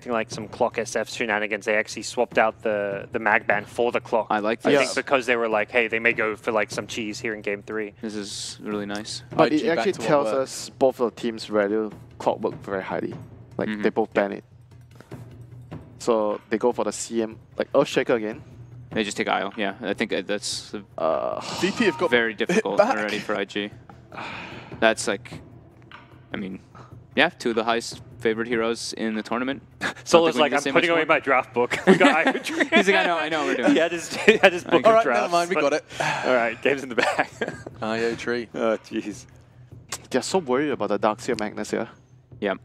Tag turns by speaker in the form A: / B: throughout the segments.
A: expecting like some clock SF shenanigans. They actually swapped out the mag ban for the clock.
B: I like
A: I
B: this.
A: think because they were like, hey, they may go for like some cheese here in game 3.
B: This is really nice.
C: But it actually tells us both of the teams value clockwork very highly. Like they both ban it. So they go for the CM, like Earthshaker again.
B: They just take IO. Yeah, I think that's
D: VP have got
B: very difficult already for IG. That's like, I mean, yeah, 2 of the highest favorite heroes in the tournament.
A: Solo's like, I'm putting away my draft book. We got IO tree.
B: He's like, I know, we're doing.
A: Yeah, just book
D: All
A: of
D: right,
A: drafts.
D: never mind, we got it.
A: All right, game's in the bag.
D: IO tree.
A: Oh, jeez.
C: They're so worried about the Darkseer Magnus here.
B: Yeah,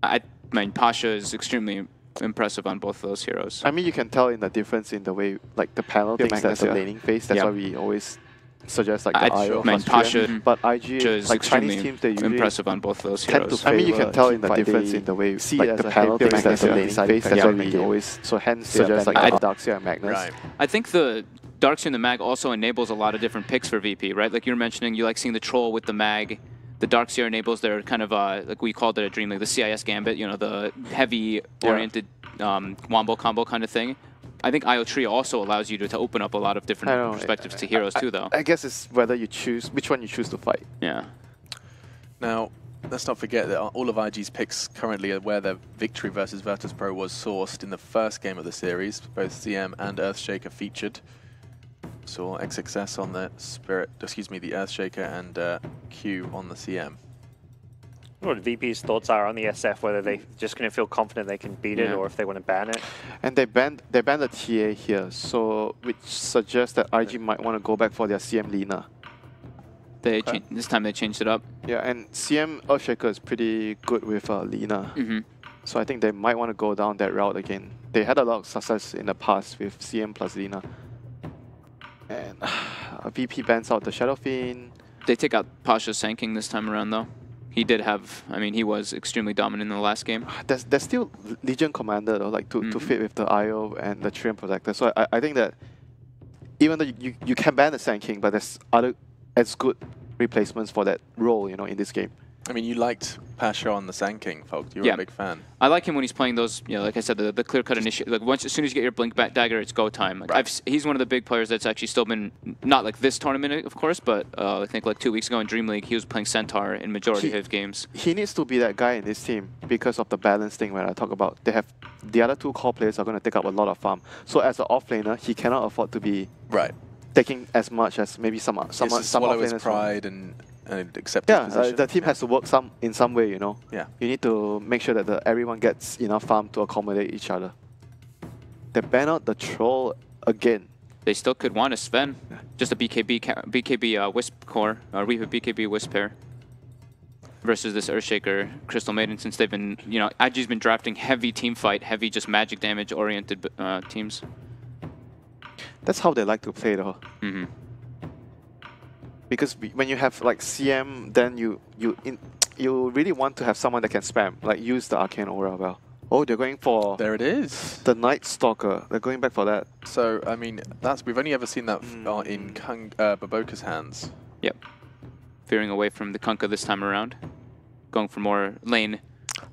B: I mean, Pasha is extremely impressive on both of those heroes.
C: I mean, you can tell in the difference in the way, like the panel thinks that's the laning phase. That's why we always suggest like the IO.
B: I mean, Pasha,
C: but IG
B: is
C: like
B: extremely
C: Chinese teams, they usually
B: impressive on both of those
C: tend
B: heroes.
C: to I mean, you can tell in the difference in the way see like the panel thinks that's the laning phase. That's why we always suggest like Darkseer and Magnus.
D: Right.
B: I think the Darkseer and the Mag also enables a lot of different picks for VP, right? Like you were mentioning, you like seeing the Troll with the Mag. The Darkseer enables their kind of, like we called it a Dream League, the CIS Gambit, you know, the heavy-oriented wombo combo kind of thing. I think IO Tree also allows you to open up a lot of different perspectives to heroes too, though.
C: I guess it's whether you choose, which one you choose to fight.
B: Yeah.
D: Now, let's not forget that all of IG's picks currently are where their victory versus Virtus.pro was sourced in the first game of the series. Both CM and Earthshaker featured. Saw XXS on the Spirit, excuse me, the Earthshaker and Q on the CM.
A: What VP's thoughts are on the SF, whether they just going to feel confident they can beat it or if they want to ban it.
C: And they banned the TA here, so which suggests that IG might want to go back for their CM Lina.
B: This time they changed it up.
C: Yeah, and CM Earthshaker is pretty good with Lina. So I think they might want to go down that route again. They had a lot of success in the past with CM plus Lina. And VP bans out the Shadow Fiend.
B: They take out Pasha's Sanking this time around, though. He did have, I mean, he was extremely dominant in the last game.
C: There's still Legion Commander, though, like to fit with the IO and the Treant Protector. So I think that even though you can ban the Sand King, but there's other as good replacements for that role, you know, in this game.
D: I mean, you liked Pasha on the Sand King, folks. You were a big fan.
B: I like him when he's playing those, you know, like I said, the clear-cut initiative. Like as soon as you get your Blink Dagger, it's go time. Like he's one of the big players that's actually still been, not like this tournament, of course, but I think like 2 weeks ago in Dream League, he was playing Centaur in majority of his games.
C: He needs to be that guy in this team because of the balance thing when I talk about. They have the other 2 core players are going to take up a lot of farm. So as an off-laner, he cannot afford to be taking as much as maybe some off-laners.
D: Pride and accept his position.
C: The team has to work in some way, you know.
D: Yeah.
C: You need to make sure that everyone gets enough farm to accommodate each other. They ban out the Troll again.
B: They still could want a Sven, just a BKB Wisp core, or Reaper BKB Wisp pair, versus this Earthshaker Crystal Maiden, since they've been, you know, IG's been drafting heavy team fight, heavy just magic damage oriented teams.
C: That's how they like to play, though. Because when you have like CM, then you really want to have someone that can spam, like use the Arcane Aura well. Oh, they're going for...
D: There it is.
C: The Night Stalker. They're going back for that.
D: So, I mean, we've only ever seen that in Baboka's hands.
B: Yep. Veering away from the Kunkka this time around. Going for more lane.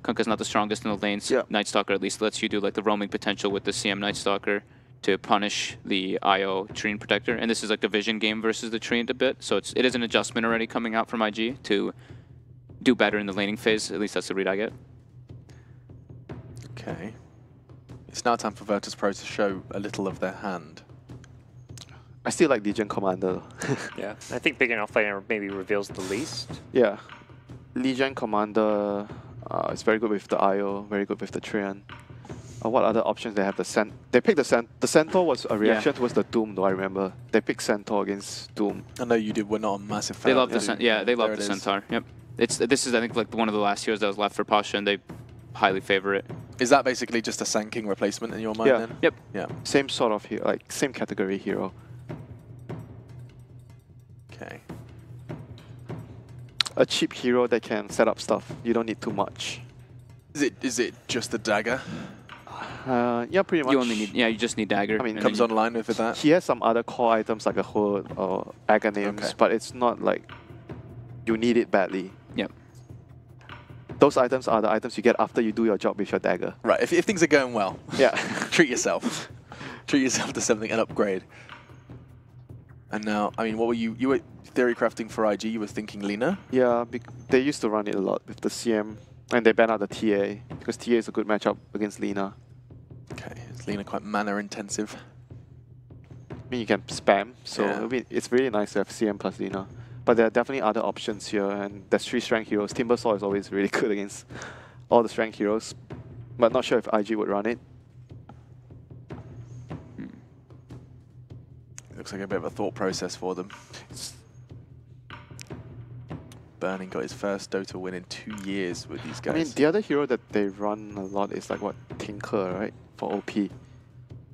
B: Kunkka's not the strongest in the lanes. Night Stalker at least lets you do like the roaming potential with the CM Night Stalker to punish the IO Treant Protector. And this is like a vision game versus the Treant a bit. So it is an adjustment already coming out from IG to do better in the laning phase. At least that's the read I get.
D: Okay. It's now time for Virtus.pro to show a little of their hand.
C: I still like Legion Commander.
A: Yeah, I think big enough laner maybe reveals the least.
C: Yeah. Legion Commander is very good with the IO, very good with the Treant. What other options they have? They picked the Centaur was a reaction towards the Doom, though. I remember they picked Centaur against Doom.
D: I know you did. We're not a massive fan.
B: They love they love the Centaur. Yep. This is I think like one of the last heroes that was left for Pasha, and they highly favor it.
D: Is that basically just a Sand King replacement in your mind then?
B: Yep.
D: Yeah.
C: Same sort of hero, like same category hero.
D: Okay.
C: A cheap hero that can set up stuff. You don't need too much.
D: Is it just the dagger?
C: Yeah, pretty much.
B: You only need, you just need dagger.
C: I mean,
D: comes online with that.
C: He has some other core items like a hood or Aghanim's, but it's not like you need it badly.
B: Yep.
C: those items are the items you get after you do your job with your dagger.
D: Right, if things are going well,
C: Yeah.
D: treat yourself. Treat yourself to something and upgrade. And now, I mean, what were you were theory crafting for IG, you were thinking Lina?
C: Yeah, they used to run it a lot with the CM, and they banned out the TA, because TA is a good matchup against Lina.
D: Okay, is Lina quite mana intensive?
C: I mean, you can spam, so
D: Yeah.
C: it's really nice to have CM plus Lina. But there are definitely other options here, and there's 3 strength heroes. Timbersaw is always really good against all the strength heroes, but not sure if IG would run it.
D: Looks like a bit of a thought process for them. Burning got his first Dota win in 2 years with these guys.
C: I mean, the other hero that they run a lot is like, what, Tinker, right? For OP.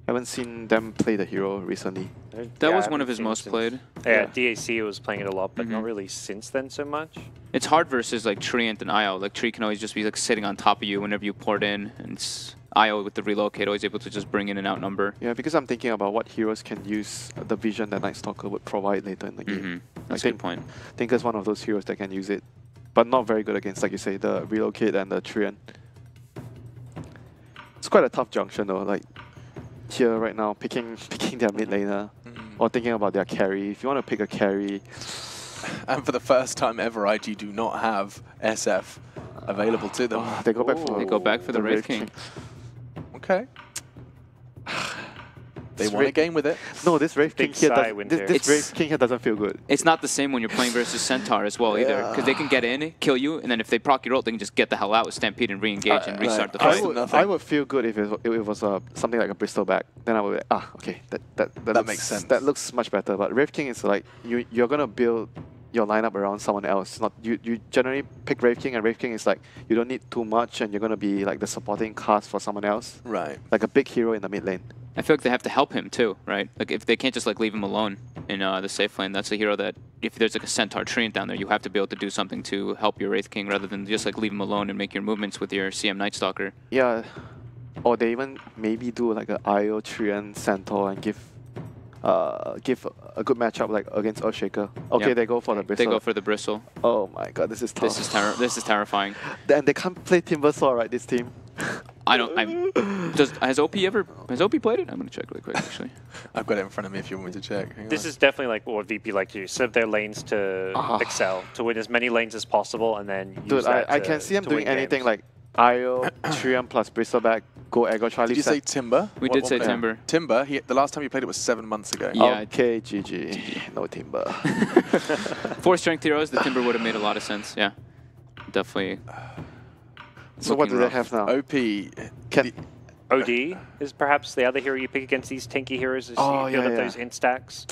C: Haven't seen them play the hero recently.
B: That
A: Yeah,
B: was
A: I
B: one of
A: haven't
B: his
A: seen it
B: most
A: since-
B: played.
A: Yeah, DAC was playing it a lot, but not
B: Mhm.
A: really since then so much.
B: It's hard versus like Treant and IO. Like Tree can always just be like sitting on top of you whenever you port in, and IO with the relocate always able to just bring in and outnumber.
C: Yeah, because I'm thinking about what heroes can use the vision that Night Stalker would provide later in the game.
B: That's a
C: think-
B: good point.
C: Tinker's one of those heroes that can use it, but not very good against, like you say, the relocate and the Treant. It's quite a tough junction though, like here right now, picking their mid laner, or thinking about their carry. If you want to pick a carry,
D: And for the first time ever, IG do not have SF available to them.
C: they go back for
B: They go back for the Wraith King.
D: Okay. They
C: This
D: won a
C: Wraith-
D: game with it.
C: No, this Wraith King
A: Big
C: here,
A: sigh win here.
C: this
B: It's-
C: Wraith King here doesn't feel good.
B: It's not the same when you're playing versus Centaur as well either, because they can get in, kill you, and then if they proc your ult, they can just get the hell out with Stampede and re-engage and restart the
D: Right.
B: fight.
D: Nothing.
C: I would feel good if it was something like a Bristol back. Then I would be, okay, that looks,
D: makes sense.
C: That looks much better. But Wraith King is like you're gonna build your lineup around someone else. Not you generally pick Wraith King, and Wraith King is like you don't need too much, and you're gonna be like the supporting cast for someone else,
D: Right.
C: like a big hero in the mid lane.
B: I feel like they have to help him too, right? Like if they can't just like leave him alone in the safe lane, that's a hero that if there's like a Centaur Treant down there, you have to be able to do something to help your Wraith King rather than just like leave him alone and make your movements with your CM Night Stalker.
C: Yeah, or they even maybe do like a IO Treant Centaur and give a good matchup like against Earthshaker. Okay,
B: Yep.
C: they go for the Bristol.
B: They go for the Bristle.
C: Oh my god, this is tough.
B: This is terrifying.
C: And they can't play Timbersaw, right? This team.
B: I don't. Has OP played it? I'm gonna check really quick actually.
D: I've got it in front of me if you want me to check. Hang
A: This
D: on.
A: is definitely like what VP like to do. Set up their lanes to excel, to win as many lanes as possible, and then use
C: Dude,
A: that
C: I
A: to-
C: can see them
A: to
C: doing
A: win
C: anything
A: games.
C: like IO, Triumph plus Bristleback, go aggro, try
D: Did you
C: leave
D: say
C: set.
D: Timber?
B: We
D: What-
B: did
D: what
B: say
D: player?
B: Timber.
D: Timber, the last time you played it was 7 months ago.
B: Yeah.
C: Okay, GG. No Timber.
B: 4 strength heroes, the Timber would have made a lot of sense. Yeah, definitely.
C: So what do
B: looking
C: they
B: rough.
C: have now?
D: OP.
C: Can,
A: OD is perhaps the other hero you pick against these tanky heroes. Is
C: Oh,
A: you build
C: yeah,
A: up
C: yeah.
A: those instacks.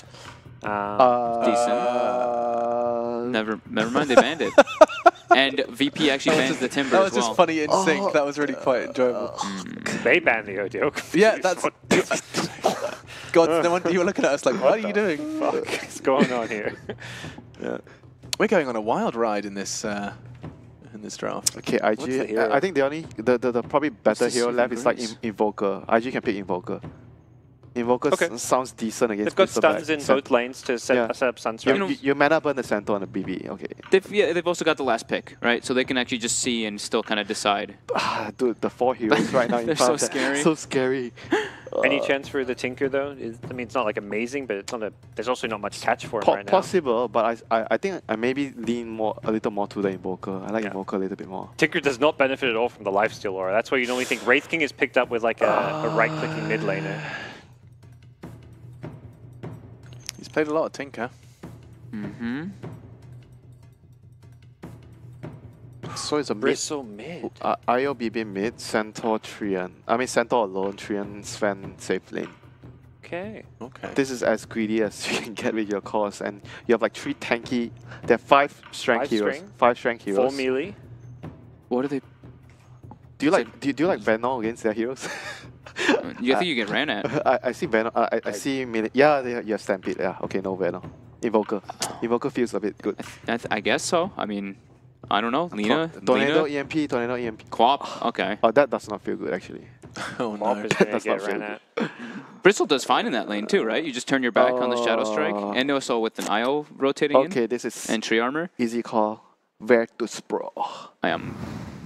B: Never mind, they banned it. And VP actually bans the Timber
D: That was
B: as well.
D: just funny in sync. That was really quite enjoyable.
A: They banned the OD.
D: Yeah, that's. God, no wonder you were looking at us like, what are you doing?
A: What's going on here?
C: yeah.
D: We're going on a wild ride in this draft.
C: Okay,
A: What's the
C: IG.
A: hero?
C: I think the probably better
B: this
C: hero
B: even
C: left is like
B: Grace?
C: Invoker. IG can pick Invoker. Invoker
A: Okay.
C: sounds decent against
A: They've got
C: Bristleback.
A: stuns in
C: So-
A: both lanes to set,
C: Yeah.
A: set up Sunstrike.
C: You mana burn the center on the BB. Okay.
B: They've also got the last pick, right? So they can actually just see and still kind of decide.
C: Dude, the 4 heroes right now in
B: They're
C: front
B: so
C: of that.
B: scary.
C: So scary.
A: Any chance for the Tinker though? I mean, it's not like amazing, but it's not there's also not much catch for him right now.
C: Possible, but I think I maybe lean a little more to the Invoker. I like
A: Yeah.
C: Invoker a little bit more.
A: Tinker does not benefit at all from the lifesteal aura. That's why you normally think Wraith King is picked up with like a right-clicking mid laner.
D: He's played a lot of Tinker.
B: Mm-hmm.
C: So it's a mid.
A: Bristle mid.
C: IO BB mid, Centaur Treant. I mean Centaur alone, Treant Sven safe lane.
A: Okay.
D: Okay.
C: This is as greedy as you can get with your cores, and you have like 3 tanky. There are 5 strength
A: 5
C: heroes.
A: strength?
C: 5 strength heroes.
A: 4 melee.
B: What are they?
C: Do you like do you like Venom against their heroes?
B: You think you get ran at?
C: I see Venom. I see melee. Yeah, you have Stampede. Yeah, okay, no Venom. Invoker. Invoker feels a bit good.
B: I guess so. I mean, I don't know. Lina?
C: Tornado
B: Lina?
C: EMP. Tornado EMP.
B: Quap? Okay.
C: Oh, that does not feel good actually.
D: Oh
A: Mob
D: no.
A: is gonna
C: That's
A: get
C: not
A: ran
C: fair.
A: at.
B: Bristle does fine in that lane too, right? You just turn your back on the Shadow Strike. And also with an IO rotating
C: Okay,
B: in.
C: this is
B: And tree armor.
C: easy call. Virtus.pro.
B: I am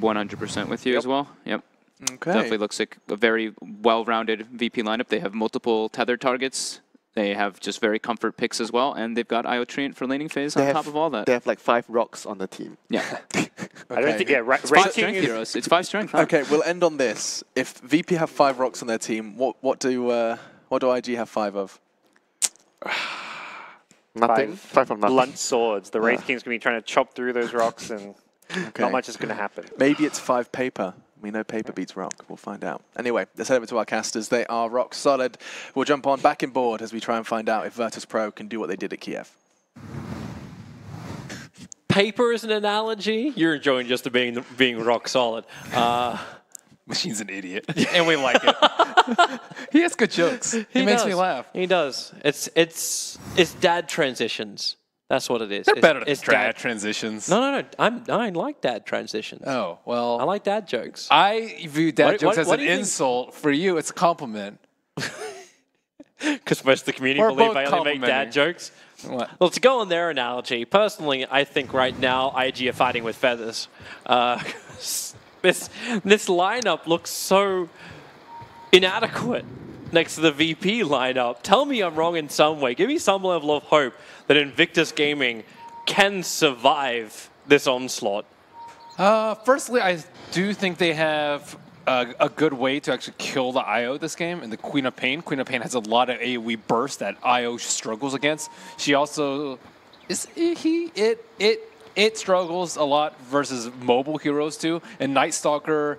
B: 100% with you as well. Yep.
D: Okay.
B: Definitely looks like a very well-rounded VP lineup. They have multiple tethered targets. They have just very comfort picks as well, and they've got IO Treant for laning phase on top of all that.
C: They have like 5 rocks on the team.
B: Yeah.
A: I don't think,
B: It's 5 strength heroes. It's 5 strength. Huh?
D: Okay, we'll end on this. If VP have 5 rocks on their team, what do IG have 5 of?
C: Nothing. 5 of nothing.
A: blunt swords. The Wraith King's going to be trying to chop through those rocks, and not much is going to happen.
D: Maybe it's 5 paper. We know paper beats rock. We'll find out. Anyway, let's head over to our casters. They are rock solid. We'll jump on back in board as we try and find out if Virtus.pro can do what they did at Kiev.
E: Paper is an analogy. You're enjoying just being rock solid.
F: Machine's an idiot, and we like it. He has good jokes. He makes me laugh.
E: He does. It's dad transitions. That's what it is.
F: They're better than
E: it's
F: dad transitions.
E: No. I like dad transitions.
F: Oh, well.
E: I like dad jokes.
F: I view dad jokes as
E: what
F: an
E: do you
F: insult. For you, it's a compliment.
E: Because most of the community
F: We're
E: believe
F: both
E: I only make dad jokes.
F: What?
E: Well, to go on their analogy, personally, I think right now IG are fighting with feathers. This lineup looks so inadequate next to the VP lineup. Tell me I'm wrong in some way. Give me some level of hope that Invictus Gaming can survive this onslaught.
F: Firstly, I do think they have a good way to actually kill the IO this game, and the Queen of Pain. Queen of Pain has a lot of AoE burst that IO struggles against. She also it struggles a lot versus mobile heroes too, and Night Stalker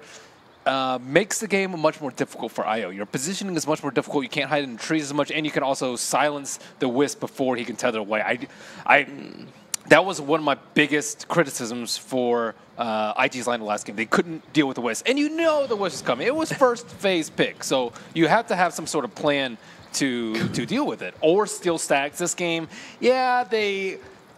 F: makes the game much more difficult for IO. Your positioning is much more difficult. You can't hide in trees as much, and you can also silence the Wisp before he can tether away. That was one of my biggest criticisms for IG's line last game. They couldn't deal with the Wisp, and you know the Wisp is coming. It was first phase pick, so you have to have some sort of plan to deal with it. Or steal stacks. This game, yeah, they're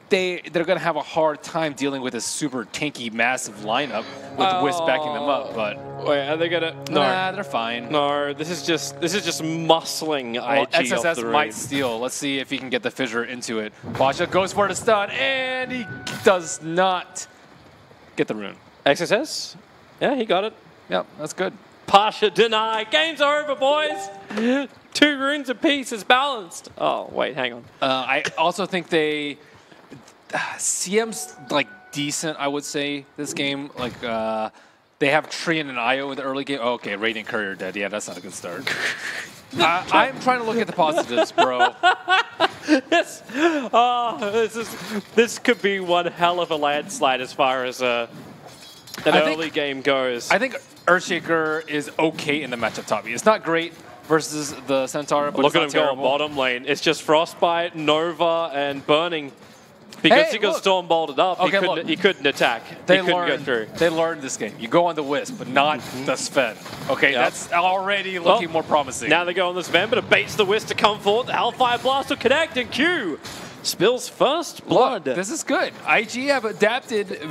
F: going to have a hard time dealing with a super tanky, massive lineup with Wisp backing them up. But
E: wait, are they gonna? No,
F: nah, they're fine.
E: No, this is just muscling
F: well,
E: IG off
F: XSS
E: the
F: might
E: ring.
F: steal. Let's see if he can get the fissure into it. Basha goes for the stun, and he does not get the rune.
E: XSS? Yeah, he got it.
F: Yep, that's good.
E: Pasha deny. Game's over, boys. 2 runes apiece is balanced. Oh, wait, hang on.
F: I also think CM's like decent, I would say, this game. Like, they have Treant and IO in the early game. Oh, okay, Radiant Courier dead. Yeah, that's not a good start. I'm trying to look at the positives, bro.
E: This could be one hell of a landslide as far as an early game goes.
F: I think Earthshaker is okay in the matchup top. It's not great versus the Centaur, but
E: look at
F: it's
E: him
F: not
E: go on
F: terrible.
E: bottom lane. It's just Frostbite, Nova, and Burning. Because
F: Hey,
E: he got
F: look.
E: storm bolted up,
F: Okay,
E: he couldn't attack.
F: They
E: he couldn't
F: learned,
E: go through.
F: They learned this game. You go on the Wisp, but not the Sven. Okay,
E: Yep.
F: that's already looking more promising.
E: Now they go on this Sven, but it baits the Wisp to come forward. The Hellfire Blast will connect, and Q spills first blood.
F: Look, this is good. IG have adapted.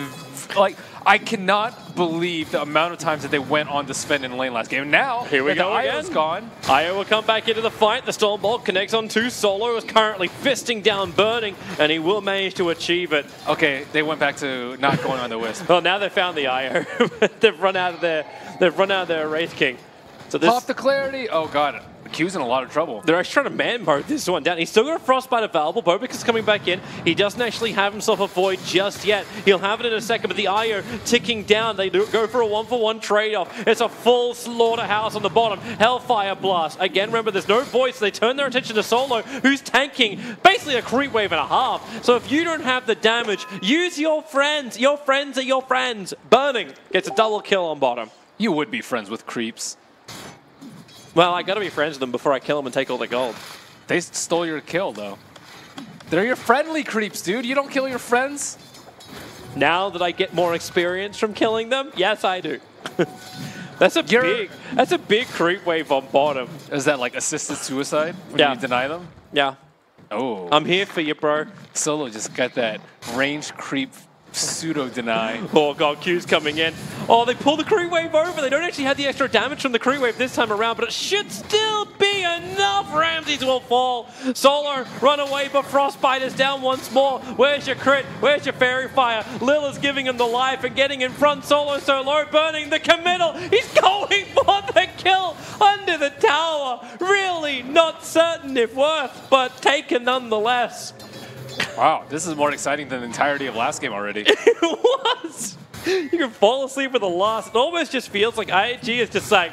F: Like, I cannot believe the amount of times that they went on the Sven in lane last game. Now,
E: Here we
F: that
E: go
F: the IO's
E: again.
F: gone.
E: IO will come back into the fight. The Stormbolt connects on 2. Solo is currently fisting down Burning, and he will manage to achieve it.
F: Okay, they went back to not going on the Wisp.
E: Well, now they've found the IO. They've run out of their Wraith King. So this,
F: Pop the clarity. Oh, God. Q's in a lot of trouble.
E: they're actually trying to man mode this one down. He's still got a Frostbite available. Bobik is coming back in. He doesn't actually have himself a Void just yet. He'll have it in a second, but the IO ticking down. They go for a 1-for-1 trade-off. It's a full slaughterhouse on the bottom. Hellfire Blast. Again, remember, there's no Void, so they turn their attention to Solo, who's tanking basically a creep wave and a half. So if you don't have the damage, use your friends. Your friends are your friends. Burning gets a double kill on bottom.
F: You would be friends with creeps.
E: Well, I gotta be friends with them before I kill them and take all their gold.
F: They stole your kill, though. They're your friendly creeps, dude. You don't kill your friends.
E: Now that I get more experience from killing them, yes, I do. That's a big creep wave on bottom.
F: Is that like assisted suicide when
E: Yeah.
F: you deny them?
E: Yeah,
F: Oh.
E: I'm here for you, bro.
F: Solo just got that range creep pseudo deny.
E: Oh god, Q's coming in. Oh, they pull the creep wave over. They don't actually have the extra damage from the creep wave this time around, but it should still be be enough. Ramses will fall. Solo run away, but Frostbite is down once more. Where's your crit? Where's your Fairy Fire? Lil is giving him the life and getting in front. Solo so low, burning the committal. He's going for the kill under the tower. Really not certain if worth, but taken nonetheless.
F: Wow, this is more exciting than the entirety of last game already.
E: It was. You can fall asleep with the loss. It almost just feels like IAG is just like,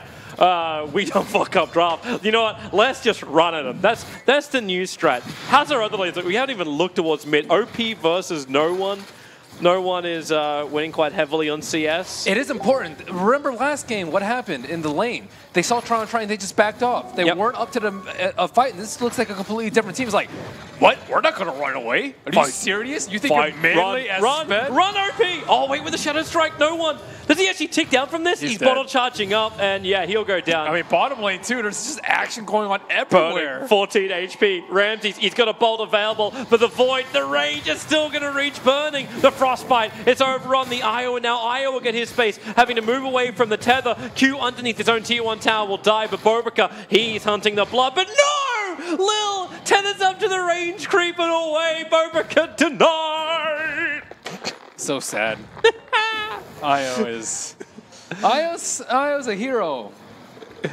E: we don't fuck up draft. You know what? Let's just run at them. That's the new strat. How's our other lanes? Like, we haven't even looked towards mid. OP versus no one. No one is winning quite heavily on CS.
F: It is important. Remember last game, what happened in the lane? They saw Tron and they just backed off. They weren't up to the fight, and this looks like a completely different team. It's like, what? We're not going to run away? Are you serious? You think you're melee as Sped?
E: Run, OP! Oh, wait, with the Shadow Strike, no one. Does he actually tick down from this? He's bottle charging up, and yeah, he'll go down.
F: I mean, bottom lane too, there's just action going on everywhere.
E: Burning, 14 HP. Ramses, he's got a bolt available for the Void. The range is still going to reach Burning. The Frostbite, it's over on the Io, and now Io will get his space, having to move away from the tether. Q underneath his own tier 1 tower will die, but Bobica, he's hunting the blood, but no! Lil tethers up to the range, creeping away. Bobica denied.
F: So sad. Io's a hero.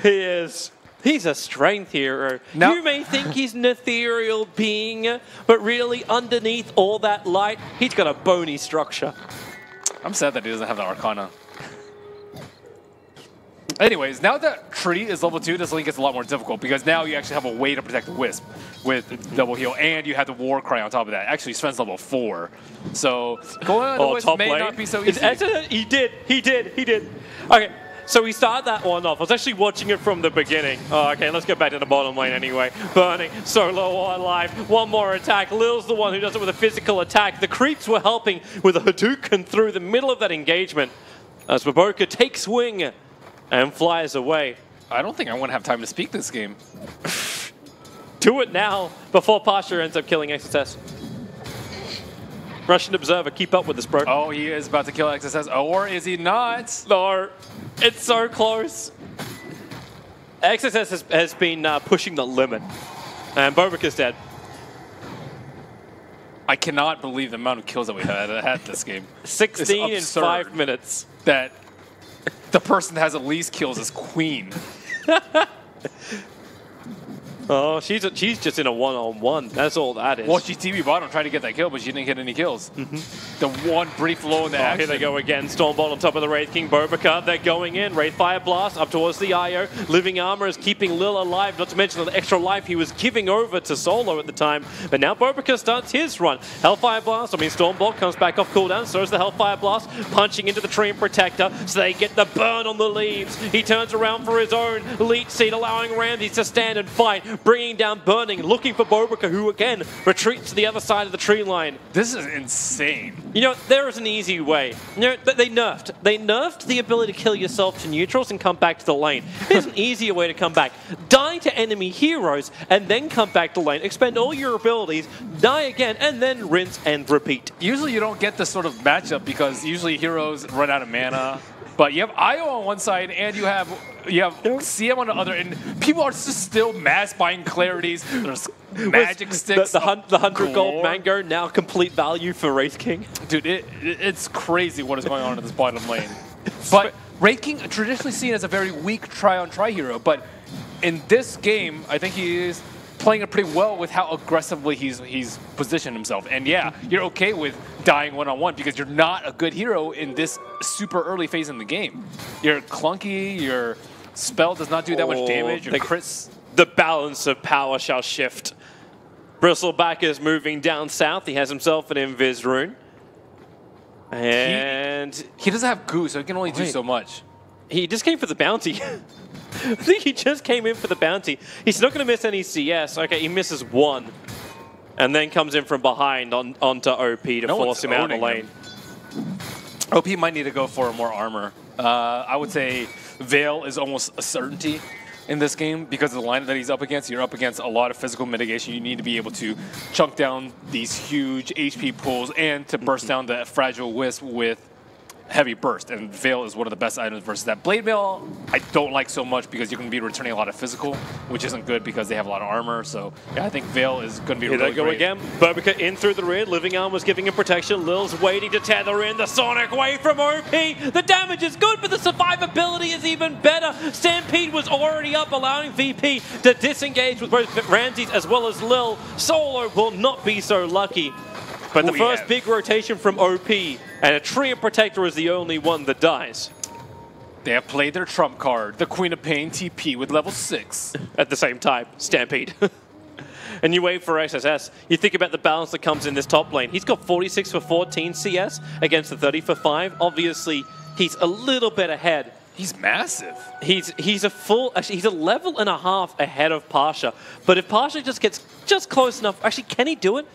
E: He is. He's a strength hero. Now, you may think he's an ethereal being, but really underneath all that light, he's got a bony structure.
F: I'm sad that he doesn't have the Arcana. Anyways, now that Tree is level 2, this lane gets a lot more difficult because now you actually have a way to protect the Wisp with double heal, and you have the War Cry on top of that. Actually, Sven's level 4. So going on the Wisp may not be so easy.
E: He did. Okay, so we started that one off. I was actually watching it from the beginning. Oh, okay, let's go back to the bottom lane anyway. Burning, solo on life. One more attack. Lil's the one who does it with a physical attack. The creeps were helping with a Hadouken through the middle of that engagement as Baboka takes wing and flies away.
F: I don't think I want to have time to speak this game.
E: Do it now before Pasha ends up killing XSS. Russian Observer, keep up with this, bro.
F: Oh, he is about to kill XSS, or is he not?
E: No, it's so close. XSS has been pushing the limit, and Bobica's dead.
F: I cannot believe the amount of kills that we had this game.
E: 16 in 5 minutes.
F: That the person that has the least kills is Queen.
E: Oh, she's just in a one-on-one. That's all that is.
F: Well, she TV bottom trying to get that kill, but she didn't get any kills. The one brief low in the action.
E: Here they go again. Stormbolt on top of the Wraith King. Bobica, they're going in. Wraith Fire Blast up towards the Io. Living Armor is keeping Lil alive, not to mention the extra life he was giving over to Solo at the time. But now Bobica starts his run. Hellfire Blast, Stormbolt comes back off cooldown. So is the Hellfire Blast, punching into the Tree and Protector, so they get the burn on the leaves. He turns around for his own Leech Seed, allowing Ramses to stand and fight. Bringing down Burning, looking for Bobica, who again retreats to the other side of the tree line.
F: This is insane.
E: You know, there is an easy way. You know, they nerfed the ability to kill yourself to neutrals and come back to the lane. There's an easier way to come back. Die to enemy heroes and then come back to lane. Expend all your abilities, die again, and then rinse and repeat.
F: Usually you don't get this sort of matchup because usually heroes run out of mana. But you have Io on one side, and you have CM on the other, and people are just still mass buying clarities. There's magic sticks.
E: The 100 gold mango, now complete value for Wraith King.
F: Dude, it's crazy what is going on in this bottom lane. But Wraith King, traditionally seen as a very weak try-on-try hero, but in this game, I think he is playing it pretty well with how aggressively he's positioned himself. And yeah, you're okay with dying one-on-one because you're not a good hero in this super early phase in the game. You're clunky, your spell does not do that much damage, your crits.
E: The balance of power shall shift. Bristleback is moving down south. He has himself an Invis rune. And
F: he doesn't have goo, so he can only do so much.
E: He just came for the bounty. I think he just came in for the bounty. He's not going to miss any CS. Okay, he misses one. And then comes in from behind onto OP to force him out of the lane.
F: OP might need to go for more armor. I would say Veil is almost a certainty in this game because of the line that he's up against. You're up against a lot of physical mitigation. You need to be able to chunk down these huge HP pools and to burst down the fragile Wisp with heavy burst, and Veil is one of the best items versus that. Blade Mail, I don't like so much because you're going to be returning a lot of physical, which isn't good because they have a lot of armor. So yeah, I think Veil is going to be
E: Here
F: really
E: they go
F: great.
E: again. Burbica in through the rear. Living Arm was giving him protection. Lil's waiting to tether in. The Sonic away from OP. The damage is good, but the survivability is even better. Stampede was already up, allowing VP to disengage with both Ramses as well as Lil. Solo will not be so lucky. But the first big rotation from OP, and a Tree of Protector is the only one that dies.
F: They have played their trump card, the Queen of Pain TP with level 6.
E: At the same time, Stampede. And you wait for XSS. You think about the balance that comes in this top lane. He's got 46 for 14 CS against the 30 for 5. Obviously, he's a little bit ahead.
F: He's massive.
E: He's a full, actually, he's a level and a half ahead of Pasha. But if Pasha just gets just close enough, actually, can he do it?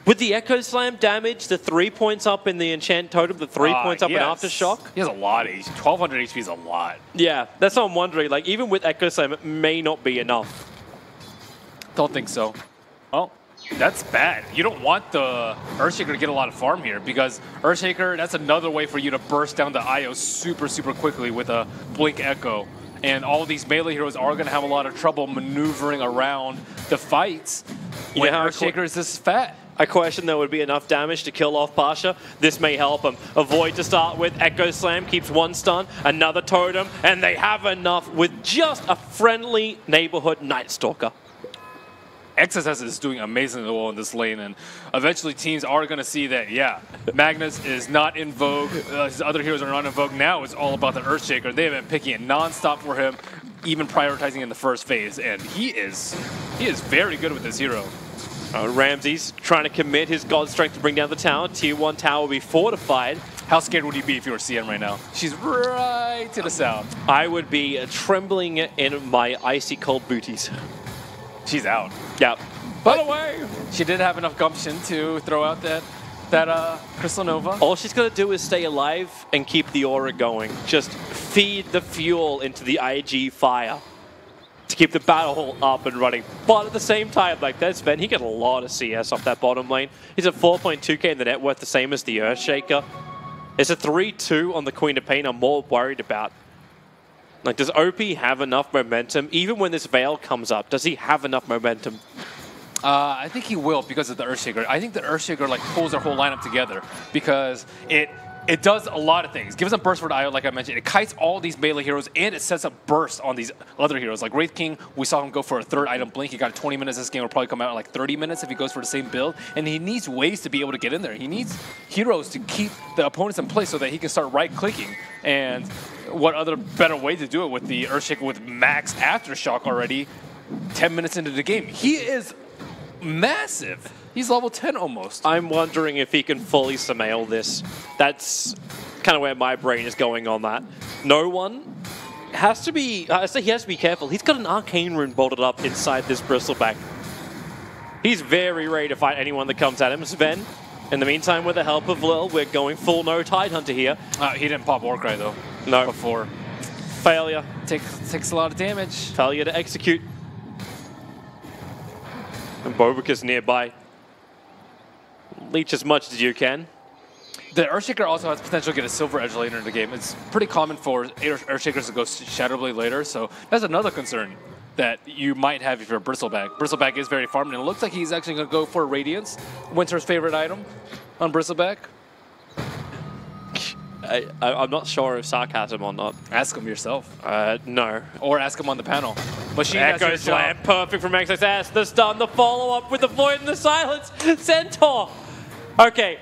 E: With the Echo Slam damage, the 3 points up in the Enchant Totem, the 3 points up in Aftershock.
F: He has a lot of HP. 1200 HP is a lot.
E: Yeah, that's what I'm wondering. Like, even with Echo Slam, it may not be enough.
F: Don't think so. Well, that's bad. You don't want the Earthshaker to get a lot of farm here because Earthshaker, that's another way for you to burst down the IO super, super quickly with a Blink Echo. And all these melee heroes are going to have a lot of trouble maneuvering around the fights when Earthshaker is this fat.
E: I question there would be enough damage to kill off Pasha. This may help him. Avoid to start with. Echo Slam keeps one stun, another totem, and they have enough with just a friendly neighborhood Night Stalker.
F: XSS is doing amazingly well in this lane, and eventually teams are going to see that, yeah, Magnus is not in vogue, his other heroes are not in vogue. Now it's all about the Earthshaker. They have been picking it non-stop for him, even prioritizing in the first phase, and he is very good with this hero.
E: Ramses trying to commit his God Strength to bring down the tower. Tier 1 tower will be fortified.
F: How scared would you be if you were CM right now? She's right to the south.
E: I would be trembling in my icy cold booties.
F: She's out.
E: Yeah.
F: By the way, she did have enough gumption to throw out that Crystal Nova.
E: All she's got to do is stay alive and keep the aura going. Just feed the fuel into the IG fire to keep the battle hole up and running. But at the same time, like that Sven, he got a lot of CS off that bottom lane. He's at 4.2k in the net worth, the same as the Earthshaker. It's a 3-2 on the Queen of Pain I'm more worried about. Like, does OP have enough momentum? Even when this Veil comes up, does he have enough momentum?
F: I think he will because of the Earthshaker. I think the Earthshaker like pulls their whole lineup together because it does a lot of things. Gives them burst for the IO, like I mentioned. It kites all these melee heroes, and it sets up burst on these other heroes. Like Wraith King, we saw him go for a third item blink. He got 20 minutes. This game will probably come out in like 30 minutes if he goes for the same build. And he needs ways to be able to get in there. He needs heroes to keep the opponents in place so that he can start right-clicking. And what other better way to do it with the Earthshaker with max Aftershock already 10 minutes into the game? He is massive. He's level 10 almost.
E: I'm wondering if he can fully Samael this. That's kind of where my brain is going on that. No one has to be, he has to be careful. He's got an Arcane Rune bolted up inside this Bristleback. He's very ready to fight anyone that comes at him. Sven, in the meantime, with the help of Lil, we're going full no Tidehunter here.
F: He didn't pop Warcry though.
E: No.
F: Before.
E: Failure.
F: Takes a lot of damage.
E: Failure to execute. And Bobica's nearby. Leech as much as you can.
F: The Earthshaker also has potential to get a Silver Edge later in the game. It's pretty common for Earthshakers to go Shadowblade later, so that's another concern that you might have if you're a Bristleback. Bristleback is very farmed, and it looks like he's actually going to go for Radiance, Winter's favorite item on Bristleback.
E: I'm not sure if sarcasm or not.
F: Ask him yourself.
E: No.
F: Or ask him on the panel. Machine
E: Echo Slam, perfect from XSS. The stun, the follow-up with the Void and the Silence. Centaur. Okay.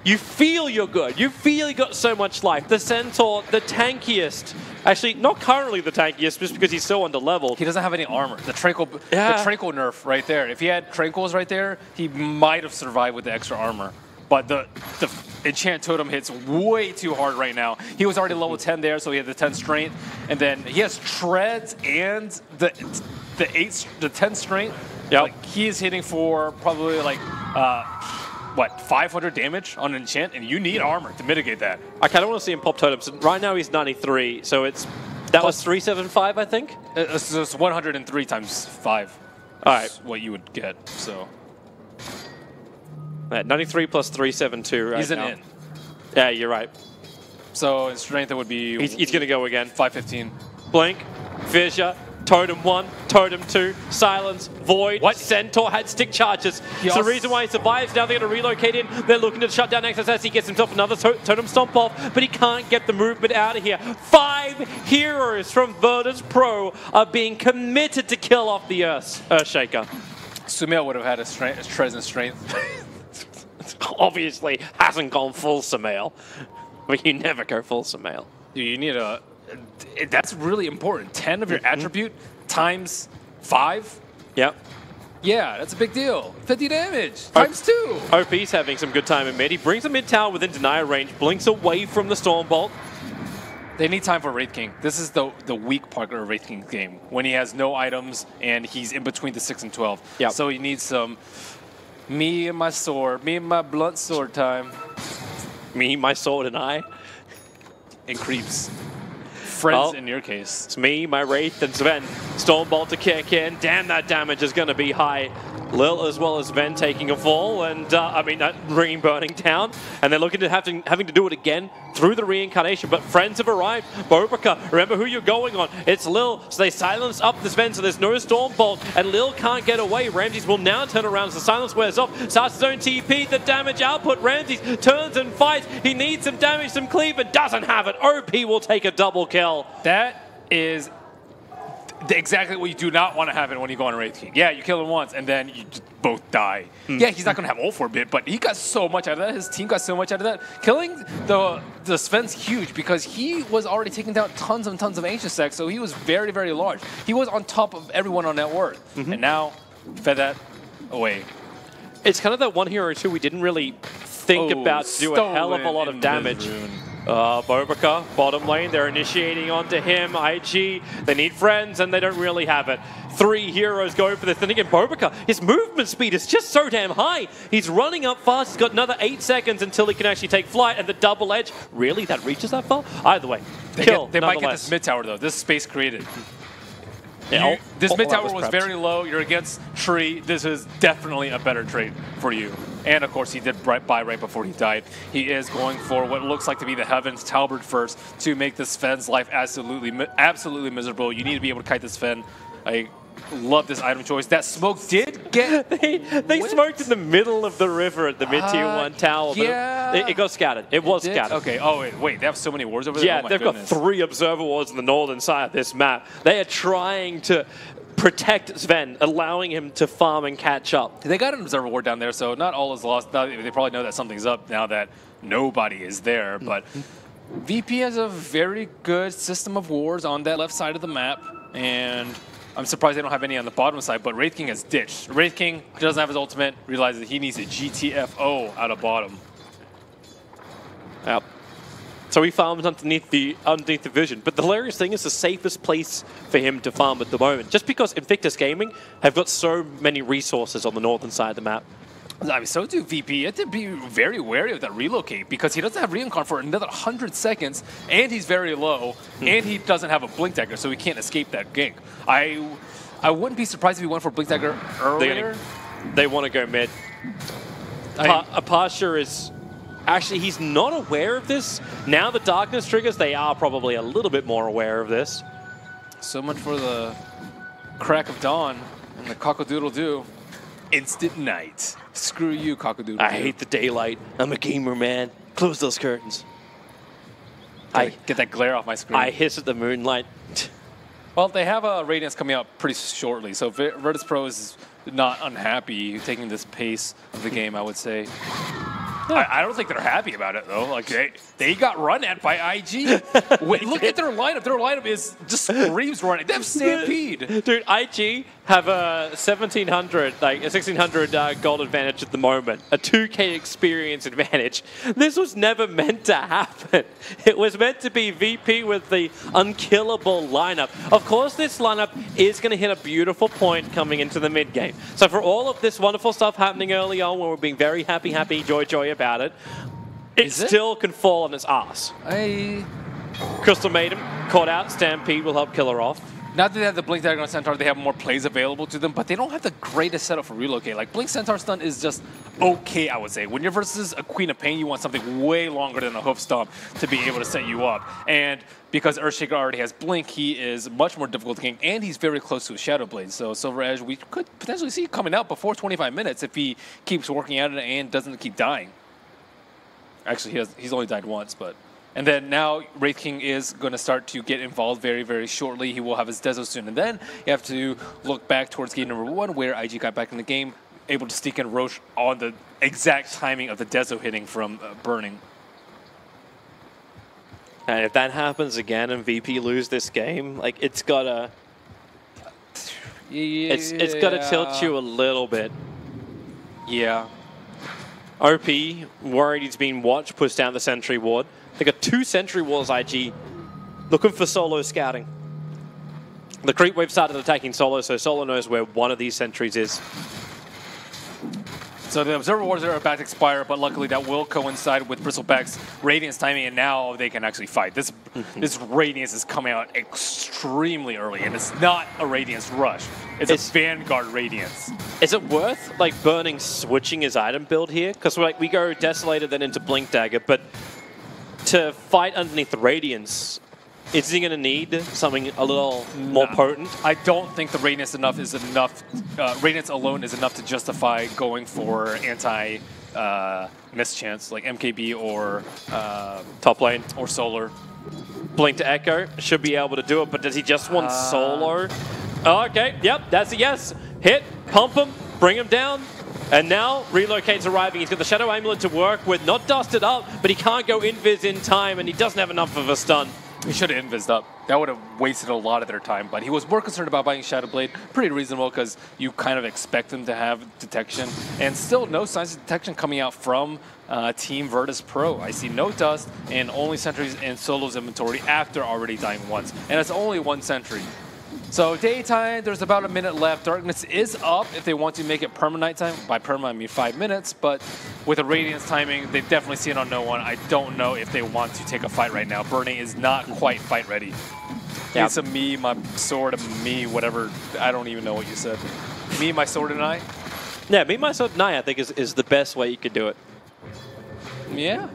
E: You feel you're good. You feel you got so much life. The Centaur, the tankiest. Actually, not currently the tankiest, just because he's so under-leveled.
F: He doesn't have any armor. The Tranquil nerf right there. If he had Tranquils right there, he might have survived with the extra armor. But the Enchant Totem hits way too hard right now. He was already level 10 there, so he had the 10 strength. And then he has Treads and the 10 strength.
E: Yep.
F: Like, he is hitting for probably like, 500 damage on Enchant, and you need armor to mitigate that.
E: I kind of want to see him pop totems. Right now he's 93, so that was 375, I think?
F: It's 103 times 5.
E: All right.
F: What you would get, so.
E: 93 plus 372 right
F: He's an
E: now.
F: in.
E: Yeah, you're right.
F: So in strength, it would be...
E: He's going to go again.
F: 515.
E: Blink, Fissure, Totem 1, Totem 2, Silence, Void,
F: What?
E: Centaur had stick charges.
F: He
E: So the
F: also-
E: reason why he survives, now they're going to relocate in. They're looking to shut down XSS. He gets himself another Totem Stomp off, but he can't get the movement out of here. 5 heroes from Virtus.pro are being committed to kill off the Earthshaker.
F: Sumail would have had a present strength.
E: Obviously hasn't gone full Sumail. But you never go full Sumail.
F: You need a... That's really important. 10 of your attribute times 5.
E: Yep.
F: Yeah, that's a big deal. 50 damage times 2.
E: OP's having some good time in mid. He brings the mid tower within denial range, blinks away from the Stormbolt.
F: They need time for Wraith King. This is the weak part of Wraith King's game, when he has no items and he's in between the 6 and 12.
E: Yep.
F: So he needs some me and my sword, me and my blunt sword time.
E: Me, my sword, and I.
F: And creeps. Friends
E: Well,
F: in your case.
E: It's me, my Wraith, and Sven. Stormbolt to kick in. Damn, that damage is going to be high. Lil as well as Sven taking a fall, and ring burning down. And they're looking to having to do it again through the reincarnation. But friends have arrived. Bobika, remember who you're going on. It's Lil, so they silence up the Sven, so there's no Stormbolt, and Lil can't get away. Ramses will now turn around as the silence wears off. Starts his own TP, the damage output. Ramses turns and fights. He needs some damage, some cleave, and doesn't have it. OP will take a double kill.
F: That is exactly what you do not want to happen when you go on a Wraith King. Yeah, you kill him once, and then you just both die. Yeah, he's not going to have ult for a bit, but he got so much out of that. His team got so much out of that. Killing the Sven's huge because he was already taking down tons and tons of Ancient Stacks, so he was very, very large. He was on top of everyone on net worth. And now, fed that away.
E: It's kind of that one hero too we didn't really think about to do a hell of a lot of damage. Bobika, bottom lane, they're initiating onto him. IG, they need friends, and they don't really have it. 3 heroes go for this. Then again, Bobika, his movement speed is just so damn high. He's running up fast. He's got another 8 seconds until he can actually take flight, and the double edge, really, that reaches that far? Either way, kill,
F: They might get this mid tower, though. This space created.
E: Yeah,
F: This mid tower was
E: prepped.
F: very low. You're against Tree. This is definitely a better trade for you. And of course, he did buy right before he died. He is going for what looks like to be the Heavens Talbot first to make this Sven's life absolutely miserable. You need to be able to kite this Sven. I love this item choice. That smoke did get...
E: They smoked in the middle of the river at the mid-tier 1 tower, but
F: yeah.
E: it got scattered. It was scattered.
F: Okay, oh wait, they have so many wards over there?
E: Yeah,
F: Oh my
E: they've
F: goodness.
E: got 3 observer wards in the northern side of this map. They are trying to protect Sven, allowing him to farm and catch up.
F: They got an observer ward down there, so not all is lost. They probably know that something's up now that nobody is there, but VP has a very good system of wards on that left side of the map, and I'm surprised they don't have any on the bottom side, but Wraith King has ditched. Wraith King doesn't have his ultimate, realizes he needs a GTFO out of bottom.
E: Yep. So he farms underneath the vision. But the hilarious thing is the safest place for him to farm at the moment. Just because Invictus Gaming have got so many resources on the northern side of the map.
F: I mean, so do VP. You have to be very wary of that relocate because he doesn't have Reincarn for another 100 seconds, and he's very low, and he doesn't have a Blink Dagger, so he can't escape that gank. I wouldn't be surprised if he went for Blink Dagger earlier.
E: They want to go mid. Apasha is... Actually, he's not aware of this. Now the darkness triggers, they are probably a little bit more aware of this.
F: So much for the crack of dawn and the cock-a-doodle-doo. Instant night. Screw you, cock-a-doodle-doo.
E: I hate the daylight. I'm a gamer, man. Close those curtains.
F: Get that glare off my screen.
E: I hiss at the moonlight.
F: Well, they have a Radiance coming out pretty shortly, so Virtus.pro is not unhappy taking this pace of the game, I would say. I don't think they're happy about it, though. Like they got run at by IG. Wait, look at their lineup. Their lineup is just screams running. They have Stampede.
E: Dude, IG have a 1,700, like a 1,600 gold advantage at the moment. A 2K experience advantage. This was never meant to happen. It was meant to be VP with the unkillable lineup. Of course, this lineup is going to hit a beautiful point coming into the mid game. So for all of this wonderful stuff happening early on, where we're being very happy, joy about it, it still can fall on its ass. Crystal Maiden caught out. Stampede will help kill her off.
F: Now that they have the Blink Dagger on Centaur, they have more plays available to them, but they don't have the greatest setup for relocate. Like, Blink Centaur stun is just okay, I would say. When you're versus a Queen of Pain, you want something way longer than a Hoof Stomp to be able to set you up. And because Earthshaker already has Blink, he is much more difficult to gank, and he's very close to a Shadow Blade. So Silver Edge, we could potentially see coming out before 25 minutes if he keeps working at it and doesn't keep dying. Actually, he's only died once, but... And then now Wraith King is going to start to get involved very, very shortly. He will have his Dezo soon. And then you have to look back towards game number 1 where IG got back in the game, able to sneak in Roche on the exact timing of the Dezo hitting from Burning.
E: And if that happens again and VP lose this game, like it's gotta, it's gotta tilt you a little bit.
F: Yeah.
E: OP worried he's been watched, puts down the sentry ward. They got 2 sentry walls, IG, looking for Solo scouting. The creep wave started attacking Solo, so Solo knows where one of these sentries is.
F: So the Observer Wards are about to expire, but luckily that will coincide with Bristleback's Radiance timing, and now they can actually fight. This Radiance is coming out extremely early, and it's not a Radiance rush. It's a Vanguard Radiance.
E: Is it worth like Burning switching his item build here? Because we go Desolator then into Blink Dagger, but to fight underneath the Radiance, is he going to need something a little more potent?
F: I don't think the Radiance is enough. Radiance alone is enough to justify going for anti-mischance like MKB or
E: top lane
F: or Solar.
E: Blink to Echo should be able to do it, but does he just want Solo? Oh, okay, yep, that's a yes. Hit, pump him, bring him down. And now Relocate's arriving. He's got the Shadow Amulet to work with, not dusted up, but he can't go invis in time, and he doesn't have enough of a stun.
F: He should have invised up. That would have wasted a lot of their time, but he was more concerned about buying Shadow Blade. Pretty reasonable, because you kind of expect them to have detection. And still no signs of detection coming out from Team Virtus.pro. I see no dust and only sentries in Solo's inventory after already dying once. And it's only 1 sentry. So daytime, there's about a minute left. Darkness is up if they want to make it perma nighttime. By perma, I mean 5 minutes, but with a Radiance timing, they definitely see it on no one. I don't know if they want to take a fight right now. Burning is not quite fight ready. Yeah. It's a me, my sword, and me, whatever. I don't even know what you said. Me, my sword, and I?
E: Yeah, me, my sword, and I think is the best way you could do it.
F: Yeah.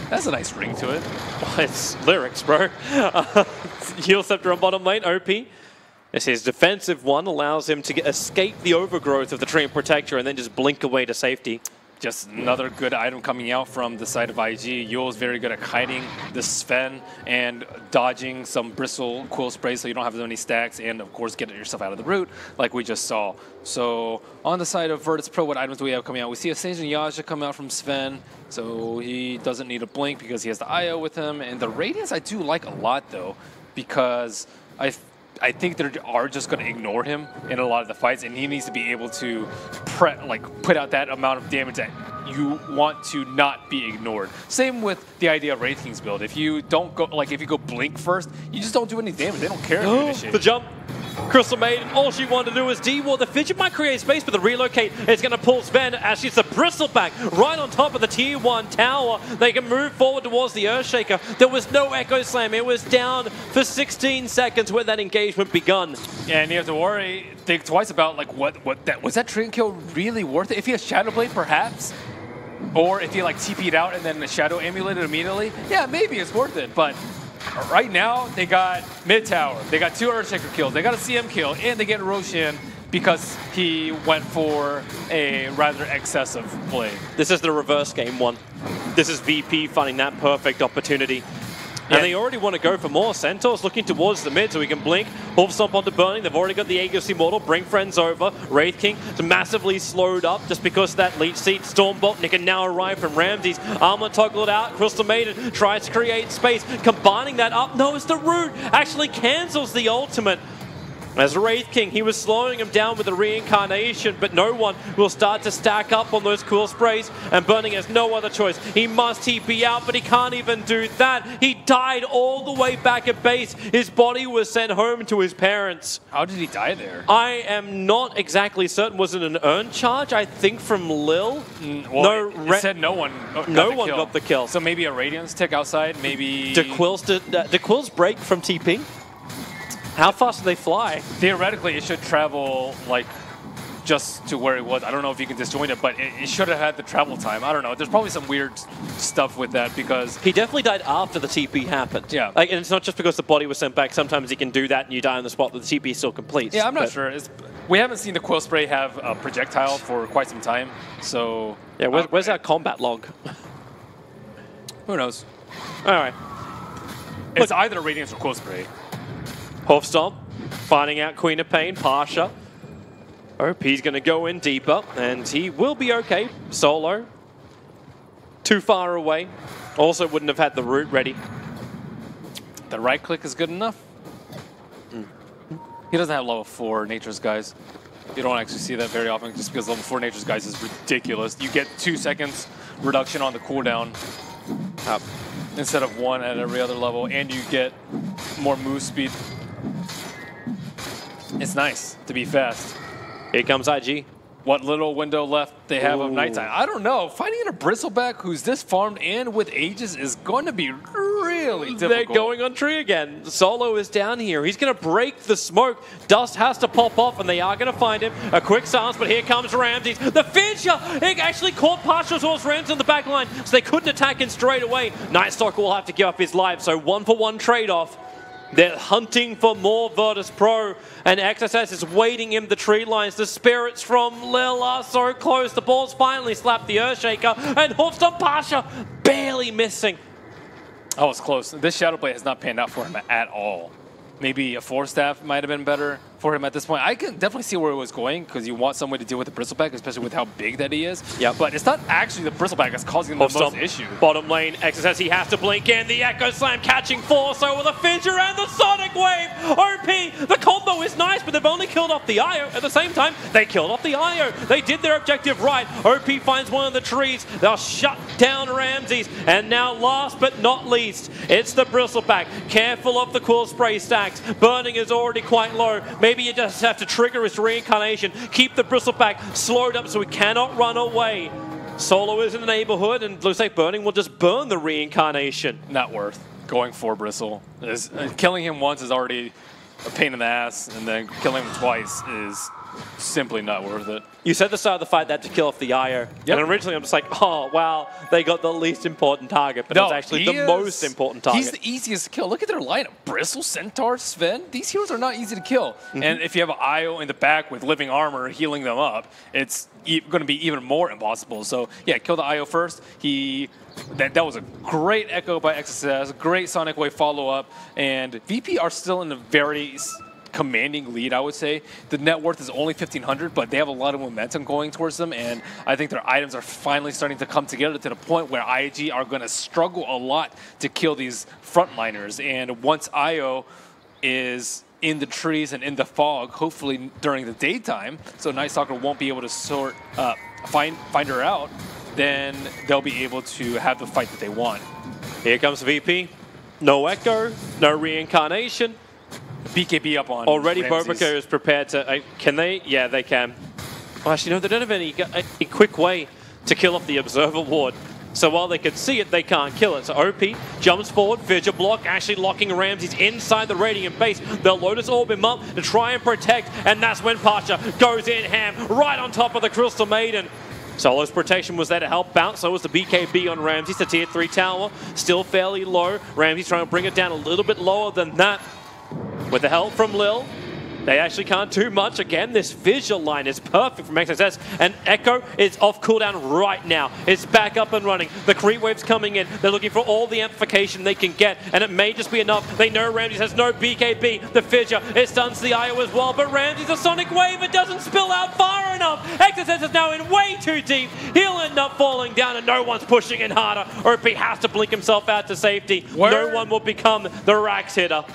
F: That's a nice ring to it.
E: Well, it's lyrics, bro. Heal Scepter on bottom lane, OP. This his defensive one allows him to escape the overgrowth of the Tree and Protector and then just blink away to safety.
F: Just another good item coming out from the side of IG. Yule is very good at hiding the Sven and dodging some Bristle Quill Spray so you don't have as many stacks, and of course get yourself out of the root like we just saw. So on the side of Virtus.pro, what items do we have coming out? We see a Sage and Yaja come out from Sven, so he doesn't need a blink because he has the IO with him. And the Radiance I do like a lot though, because I think they are just going to ignore him in a lot of the fights, and he needs to be able to put out that amount of damage that you want to not be ignored. Same with the idea of Wraith King's build. If you don't go, if you go blink first, you just don't do any damage. They don't care if you initiate.
E: The jump. Crystal Maiden, all she wanted to do was D-Ward. The Fidget might create space, but the Relocate is going to pull Sven as she's the Bristleback right on top of the Tier 1 tower. They can move forward towards the Earthshaker. There was no Echo Slam. It was down for 16 seconds when that engagement begun.
F: Yeah, and you have to think twice about, was that Trinket kill really worth it? If he has Shadow Blade, perhaps? Or if he, TP'd out and then the Shadow Amulet immediately? Yeah, maybe it's worth it, but right now, they got mid tower, they got 2 Earthshaker kills, they got a CM kill, and they get Roshan because he went for a rather excessive play.
E: This is the reverse game 1. This is VP finding that perfect opportunity. And they already want to go for more. Centaur's looking towards the mid so he can blink. Wolf Stomp onto Burning. They've already got the Aegis Immortal. Bring friends over. Wraith King is massively slowed up just because of that leech seat. Stormbolt. They can now arrive from Ramses. Armor toggled out. Crystal Maiden tries to create space. Combining that up. No, it's the root. Actually cancels the ultimate. As Wraith King, he was slowing him down with the reincarnation, but no one will start to stack up on those cool sprays, and Burning has no other choice. He must TP out, but he can't even do that. He died all the way back at base. His body was sent home to his parents.
F: How did he die there?
E: I am not exactly certain. Was it an earn charge, I think, from Lil?
F: Well, it said no one got
E: the kill.
F: So maybe a Radiance tick outside, maybe...
E: Did Quill's break from TP? How fast do they fly?
F: Theoretically, it should travel like just to where it was. I don't know if you can disjoint it, but it should have had the travel time. I don't know. There's probably some weird stuff with that because
E: He definitely died after the TP happened.
F: Yeah.
E: Like, and it's not just because the body was sent back. Sometimes you can do that and you die on the spot, but the TP still completes.
F: yeah, I'm not
E: But-
F: sure. We haven't seen the Quill Spray have a projectile for quite some time, so
E: Yeah, where's our combat log?
F: who knows?
E: All right.
F: It's either Radiance or Quill Spray.
E: Hoofstomp, finding out Queen of Pain, Pasha. OP's going to go in deeper, and he will be okay. Solo, too far away. Also wouldn't have had the root ready.
F: The right click is good enough. He doesn't have level 4 Nature's Guys. You don't actually see that very often just because level 4 Nature's Guys is ridiculous. You get 2 seconds reduction on the cooldown instead of 1 at every other level, and you get more move speed. It's nice to be fast.
E: Here comes IG.
F: What little window left they have of nighttime. I don't know. Fighting in a bristleback who's this farmed and with Aegis is going to be really difficult.
E: They're going on tree again. Solo is down here. He's going to break the smoke. Dust has to pop off, and they are going to find him. A quick silence, but here comes Ramses. The Fissure! It actually caught Partial Source Ramses in the back line, so they couldn't attack him straight away. Nightstalker will have to give up his life, so 1-for-1 trade-off. They're hunting for more Virtus.pro, and XSS is waiting in the tree lines. The spirits from Lil are so close. The ball's finally slapped the Earthshaker, and Hoofstomp Pasha barely missing.
F: That was close. This Shadow Blade has not panned out for him at all. Maybe a Force Staff might have been better for him at this point. I can definitely see where it was going because you want someone to deal with the Bristleback, especially with how big that he is.
E: Yep.
F: But it's not actually the Bristleback that's causing him the most issue.
E: Bottom lane, XSS, he has to blink in. The Echo Slam catching force over the Fissure and the Sonic Wave. OP, the combo is nice, but they've only killed off the IO. At the same time, they killed off the IO. They did their objective right. OP finds one of the trees. They'll shut down Ramses. And now, last but not least, it's the Bristleback. Careful of the Quill Spray stacks. Burning is already quite low. Maybe you just have to trigger his reincarnation. Keep the Bristleback slowed up so he cannot run away. Solo is in the neighborhood, and looks like Burning will just burn the reincarnation.
F: Not worth going for Bristle. Killing him once is already a pain in the ass, and then killing him twice is simply not worth it.
E: You said the start of the fight that to kill off the IO.
F: Yep.
E: And originally I'm just like, oh, wow, they got the least important target, but it's actually the most important target.
F: He's the easiest to kill. Look at their lineup. Bristle, Centaur, Sven. These heroes are not easy to kill. And if you have an IO in the back with living armor healing them up, it's going to be even more impossible. So, yeah, kill the IO first. That was a great echo by XSS, great Sonic Wave follow-up, and VP are still in a very commanding lead, I would say. The net worth is only 1,500, but they have a lot of momentum going towards them, and I think their items are finally starting to come together to the point where IG are going to struggle a lot to kill these frontliners, and once IO is in the trees and in the fog, hopefully during the daytime, so Nightstalker won't be able to find her out, then they'll be able to have the fight that they want.
E: Here comes VP. No Echo, no reincarnation.
F: BKB up on
E: Already
F: Ramses.
E: Bobico is prepared to... can they? Yeah, they can. Well, actually, no, they don't have any quick way to kill off the Observer Ward. So while they can see it, they can't kill it. So OP jumps forward, Fissure block, actually locking Ramses inside the Radiant base. They'll Lotus Orb him up to try and protect, and that's when Pasha goes in ham, right on top of the Crystal Maiden. Solo's protection was there to help bounce, so was the BKB on Ramses. The tier 3 tower, still fairly low. Ramses trying to bring it down a little bit lower than that. With the help from Lil, they actually can't do much. Again, this visual line is perfect from XSS, and Echo is off cooldown right now. It's back up and running. The creep wave's coming in. They're looking for all the amplification they can get, and it may just be enough. They know Ramses has no BKB. The Fissure, it stuns the IO as well, but Ramses, a Sonic Wave, it doesn't spill out far enough. XSS is now in way too deep. He'll end up falling down, and no one's pushing in harder. OP has to blink himself out to safety. No one will become the Rax hitter.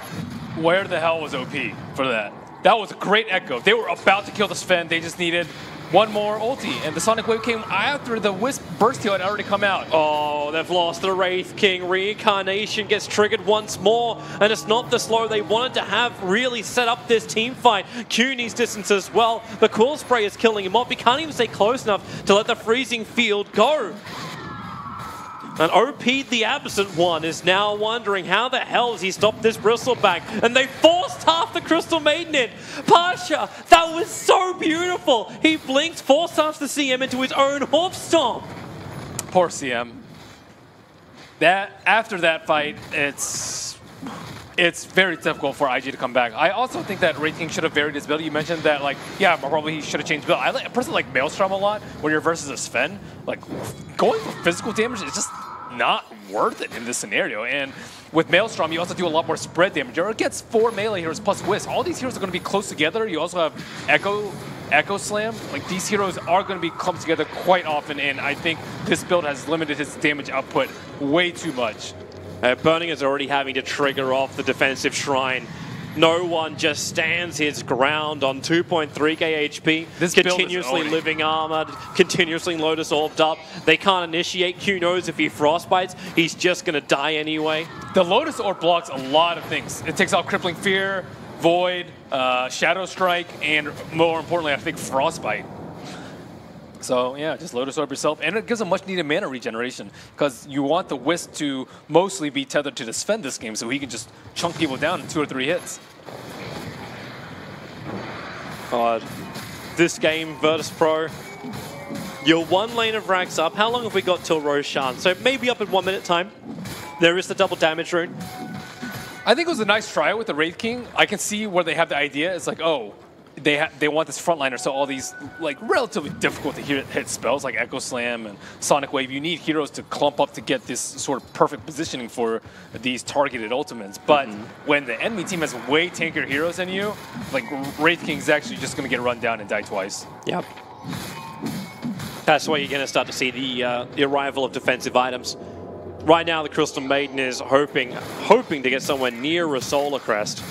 F: Where the hell was OP for that? That was a great echo. They were about to kill the Sven. They just needed one more ulti. And the Sonic Wave came after the Wisp Burst Heal had already come out.
E: Oh, they've lost the Wraith King. Reincarnation gets triggered once more. And it's not the slow they wanted to have really set up this team fight. Q needs distance as well. The Quill Spray is killing him off. He can't even stay close enough to let the freezing field go. And OP, the absent one, is now wondering how the hell has he stopped this Bristleback? And they forced half the Crystal Maiden in. Pasha, that was so beautiful. He blinked, forced half the CM into his own hoof stomp.
F: Poor CM. After that fight, it's very difficult for IG to come back. I also think that Wraith King should have varied his build. You mentioned that, like, yeah, probably he should have changed build. I personally like Maelstrom a lot when you're versus a Sven. Like, going for physical damage is just not worth it in this scenario. And with Maelstrom, you also do a lot more spread damage. Or it gets 4 melee heroes plus Wisp. All these heroes are going to be close together. You also have Echo Slam. Like, these heroes are going to be clumped together quite often, and I think this build has limited his damage output way too much.
E: Burning is already having to trigger off the defensive shrine. No one just stands his ground on 2.3k HP,
F: This
E: continuously living armored, continuously Lotus orbed up. They can't initiate. Q knows if he frostbites, he's just going to die anyway.
F: The Lotus Orb blocks a lot of things. It takes out Crippling Fear, Void, Shadow Strike, and more importantly, I think Frostbite. So yeah, just Lotus Orb yourself, and it gives a much needed mana regeneration, because you want the Wisp to mostly be tethered to the Sven this game, so he can just chunk people down in 2 or 3 hits.
E: This game, Virtus.pro, you're 1 lane of racks up. How long have we got till Roshan? So maybe up in 1 minute time. There is the double damage rune.
F: I think it was a nice try with the Wraith King. I can see where they have the idea. It's like, oh, they want this frontliner, so all these like relatively difficult to hit spells like Echo Slam and Sonic Wave, you need heroes to clump up to get this sort of perfect positioning for these targeted ultimates. But when the enemy team has way tankier heroes than you, like Wraith King's actually just going to get run down and die twice.
E: Yep. That's why you're going to start to see the arrival of defensive items. Right now, the Crystal Maiden is hoping to get somewhere near a Solar Crest.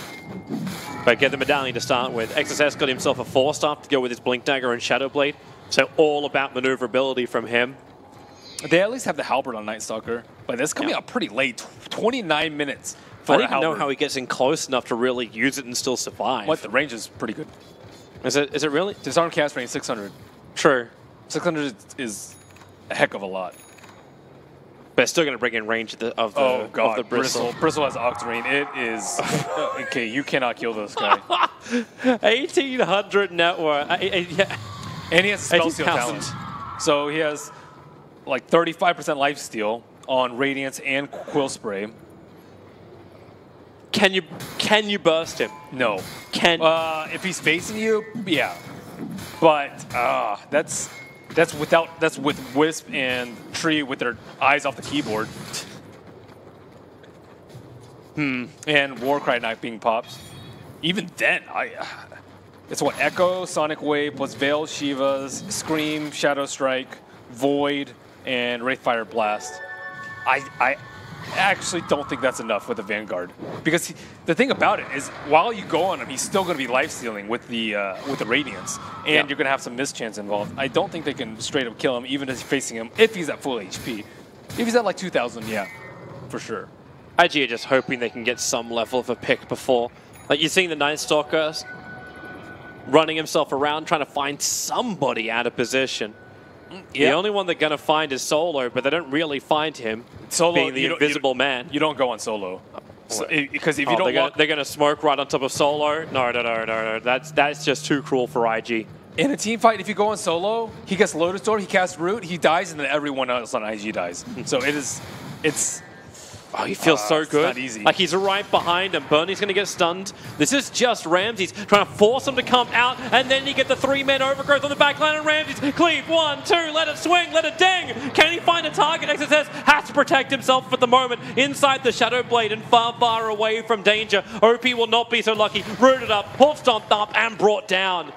E: But get the medallion to start with. XSS got himself a 4-star to go with his Blink Dagger and Shadow Blade. So all about maneuverability from him.
F: They at least have the Halberd on Night Stalker, but that's coming out pretty late. 29 minutes for
E: I don't even
F: Halberd.
E: know how he gets in close enough to really use it and still survive.
F: What, the range is pretty good.
E: Is it really?
F: Disarm cast range 600.
E: True.
F: 600 is a heck of a lot.
E: But it's still going to bring in range of the Bristle.
F: Bristle has Octarine. It is... okay, you cannot kill this guy.
E: 1,800 net worth. Yeah.
F: And he has a spell steal talent. So he has like 35% life steal on Radiance and Quill Spray.
E: Can you burst him?
F: No. If he's facing you, yeah. But that's with Wisp and Tree with their eyes off the keyboard. And Warcry not being popped. Even then, it's what, Echo, Sonic Wave, plus Veil, Shiva's, Scream, Shadow Strike, Void, and Wraithfire Blast. I actually don't think that's enough with the Vanguard. Because the thing about it is, while you go on him, he's still going to be life-stealing with the Radiance. And you're going to have some mischance involved. I don't think they can straight up kill him, even as facing him, if he's at full HP. If he's at like 2,000, yeah, for sure.
E: IG are just hoping they can get some level of a pick before. Like, you're seeing the Night Stalker running himself around, trying to find somebody out of position. The only one they're going to find is Solo, but they don't really find him, Solo, being the invisible man.
F: You don't go on Solo. Because if you don't
E: they're going to smoke right on top of Solo? No. That's just too cruel for IG.
F: In a team fight, if you go on Solo, he gets Lotus Door, he casts Root, he dies, and then everyone else on IG dies. So it's...
E: Oh, he feels so good.
F: Not easy.
E: Like, he's right behind him. Bernie's going to get stunned. This is just Ramses trying to force him to come out, and then you get the 3-man overgrowth on the backline, and Ramses cleave. 1, 2, let it swing, let it ding. Can he find a target? XSS has to protect himself at the moment inside the Shadow Blade and far, far away from danger. OP will not be so lucky. Rooted up, hoof stomped up, and brought down.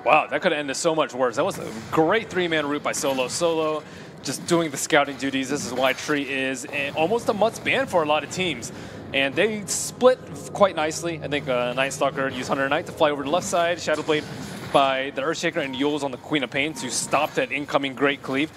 F: Wow, that could have ended so much worse. That was a great 3-man route by Solo. Solo just doing the scouting duties. This is why Tree is almost a must ban for a lot of teams. And they split quite nicely. I think Night Stalker used Hunter Knight to fly over to the left side, Shadow Blade by the Earthshaker, and Yule's on the Queen of Pain to stop that incoming Great Cleave.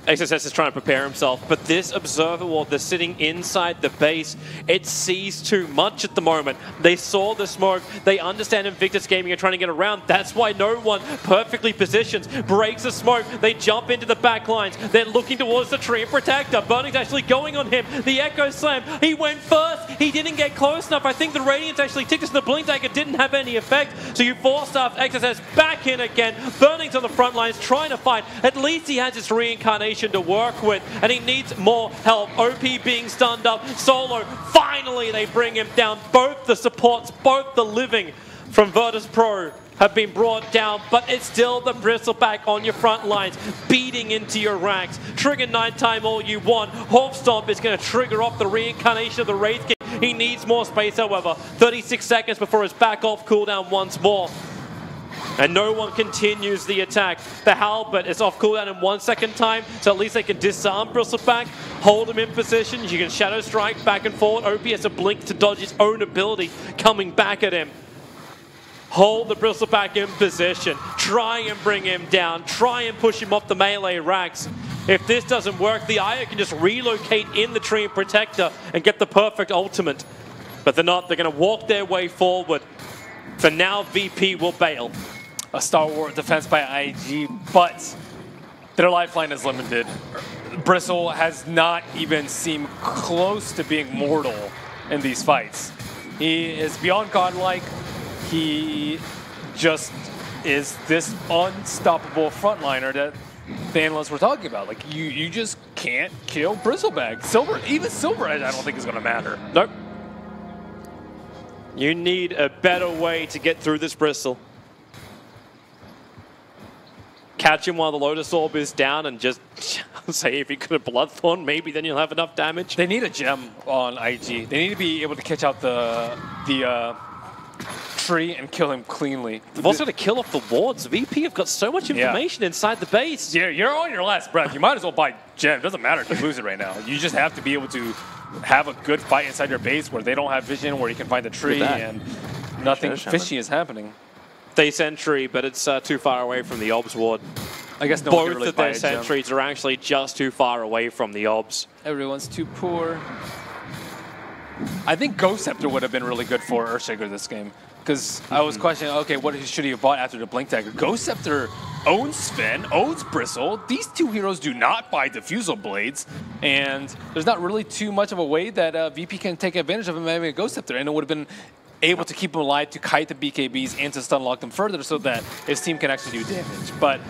E: XSS is trying to prepare himself, but this observer ward that's sitting inside the base, it sees too much at the moment. They saw the smoke, they understand Invictus Gaming are trying to get around. That's why no one perfectly positions, breaks the smoke, they jump into the back lines, they're looking towards the tree protector. Burning's actually going on him, the Echo Slam, he went first, he didn't get close enough. I think the Radiance actually ticked us, the Blink Dagger didn't have any effect, so you forced off XSS back in again. Burning's on the front lines trying to fight, at least he has his reincarnation to work with, and he needs more help. OP being stunned up, Solo, finally they bring him down. Both the supports, both the living from Virtus.pro have been brought down, but it's still the Bristleback on your front lines, beating into your ranks. Trigger nighttime all you want. Hawk Stomp is going to trigger off the reincarnation of the Wraith King. He needs more space, however. 36 seconds before his back off cooldown once more. And no one continues the attack. The Halberd is off cooldown in 1 second time, so at least they can disarm Bristleback, hold him in position. You can Shadow Strike back and forward. OP has a blink to dodge his own ability coming back at him. Hold the Bristleback in position. Try and bring him down. Try and push him off the melee racks. If this doesn't work, the Io can just relocate in the Tree and Protector and get the perfect ultimate. But they're not. They're going to walk their way forward. For now, VP will bail.
F: A stalwart defense by IG, but their lifeline is limited. Bristle has not even seemed close to being mortal in these fights. He is beyond godlike. He just is this unstoppable frontliner that the analysts were talking about. Like, you just can't kill Bristleback. Even Silver Edge I don't think is going to matter.
E: Nope. You need a better way to get through this Bristle. Catch him while the Lotus Orb is down and just say if you could have Bloodthorn, maybe then you'll have enough damage.
F: They need a gem on IG. They need to be able to catch out the tree and kill him cleanly.
E: They've also got to kill off the wards. VP have got so much information inside the base.
F: Yeah, you're on your last breath. You might as well buy gem. It doesn't matter if you lose it right now. You just have to be able to have a good fight inside your base where they don't have vision, where you can find the tree and nothing fishy is happening.
E: They sentry, but it's too far away from the obs ward.
F: I guess no one can
E: Both
F: really
E: of their
F: buy a gem.
E: sentries are actually just too far away from the obs.
F: Everyone's too poor. I think Ghost Scepter would have been really good for Earthshaker this game. Because I was questioning, okay, what should he have bought after the Blink Dagger? Ghost Scepter owns Sven, owns Bristle. These two heroes do not buy Diffusal Blades. And there's not really too much of a way that VP can take advantage of him having a Ghost Scepter. And it would have been able to keep him alive, to kite the BKBs, and to stun lock them further so that his team can actually do damage. But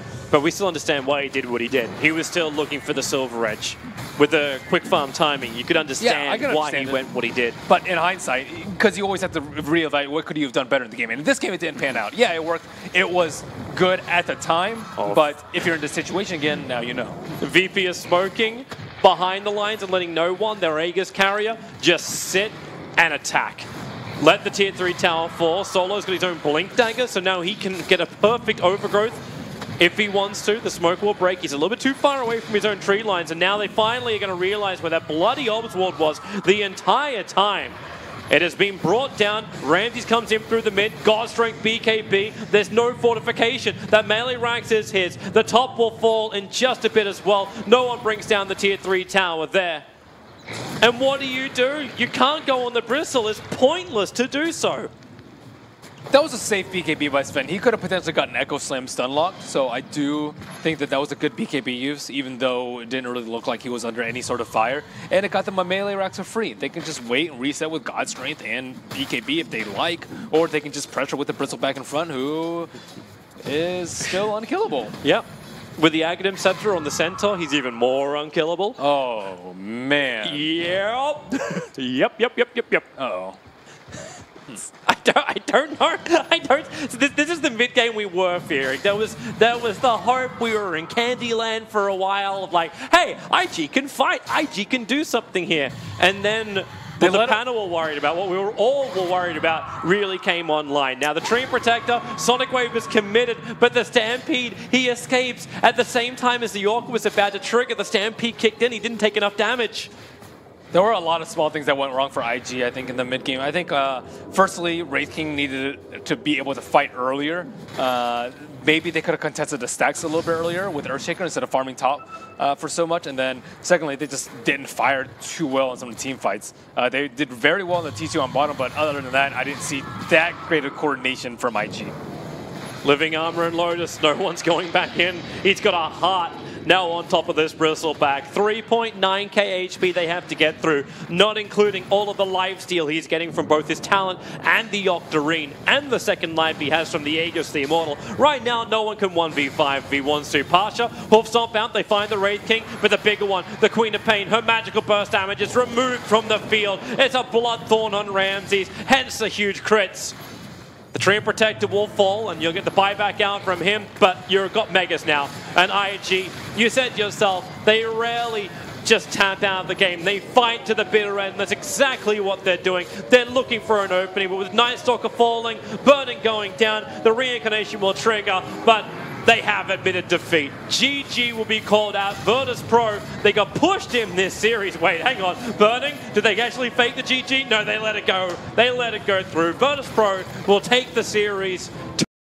E: we still understand why he did what he did. He was still looking for the Silver Edge. With the quick farm timing, you could understand why he went what he did.
F: But in hindsight, because you always have to reevaluate what could he have done better in the game. And in this game, it didn't pan out. Yeah, it worked. It was good at the time, but if you're in this situation again, now you know.
E: VP is smoking behind the lines and letting no one, their Aegis carrier, just sit and attack. Let the tier 3 tower fall. Solo's got his own Blink Dagger, so now he can get a perfect overgrowth if he wants to. The smoke will break. He's a little bit too far away from his own tree lines, and now they finally are going to realize where that bloody Obs ward was the entire time. It has been brought down. Ramses comes in through the mid. God Strength BKB. There's no fortification. That melee ranks is his. The top will fall in just a bit as well. No one brings down the tier 3 tower there. And what do? You can't go on the Bristle. It's pointless to do so.
F: That was a safe BKB by Sven. He could have potentially gotten Echo Slam stun locked, so I do think that that was a good BKB use, even though it didn't really look like he was under any sort of fire. And it got them a melee racks for free. They can just wait and reset with God Strength and BKB if they like, or they can just pressure with the Bristle back in front, who is still unkillable.
E: Yep. With the Aghanim Scepter on the center, he's even more unkillable.
F: Oh, man.
E: Yep. Yep.
F: Uh-oh.
E: I don't know. So this is the mid game we were fearing. That was the hope. We were in Candyland for a while. Of like, hey, IG can fight. IG can do something here. And then what the panel were worried about, what we were all worried about, really came online. Now the Tree Protector, Sonic Wave is committed, but the Stampede, he escapes at the same time as the Orca was about to trigger. The Stampede kicked in. He didn't take enough damage.
F: There were a lot of small things that went wrong for IG, I think, in the mid game. I think, firstly, Wraith King needed to be able to fight earlier. Maybe they could have contested the stacks a little bit earlier with Earthshaker instead of farming top for so much. And then, secondly, they just didn't fire too well in some of the team fights. They did very well in the T2 on bottom, but other than that, I didn't see that great a coordination from IG.
E: Living Armor and Lotus, no one's going back in. He's got a heart now on top of this Bristleback. 3.9k HP they have to get through, not including all of the lifesteal he's getting from both his talent and the Octarine and the second life he has from the Aegis, the Immortal. Right now, no one can 1v5 if he wants to. Pasha, Hoof Stomp out, they find the Wraith King, but the bigger one, the Queen of Pain, her magical burst damage is removed from the field. It's a Bloodthorn on Ramses, hence the huge crits. The Treant Protector will fall, and you'll get the buyback out from him, but you've got Megas now. And IG, you said yourself, they rarely just tap out of the game. They fight to the bitter end. That's exactly what they're doing. They're looking for an opening, but with Night Stalker falling, Burning going down, the reincarnation will trigger, but they have admitted defeat. GG will be called out. Virtus.pro, they got pushed in this series. Wait, hang on. Burning, did they actually fake the GG? No, they let it go. They let it go through. Virtus.pro will take the series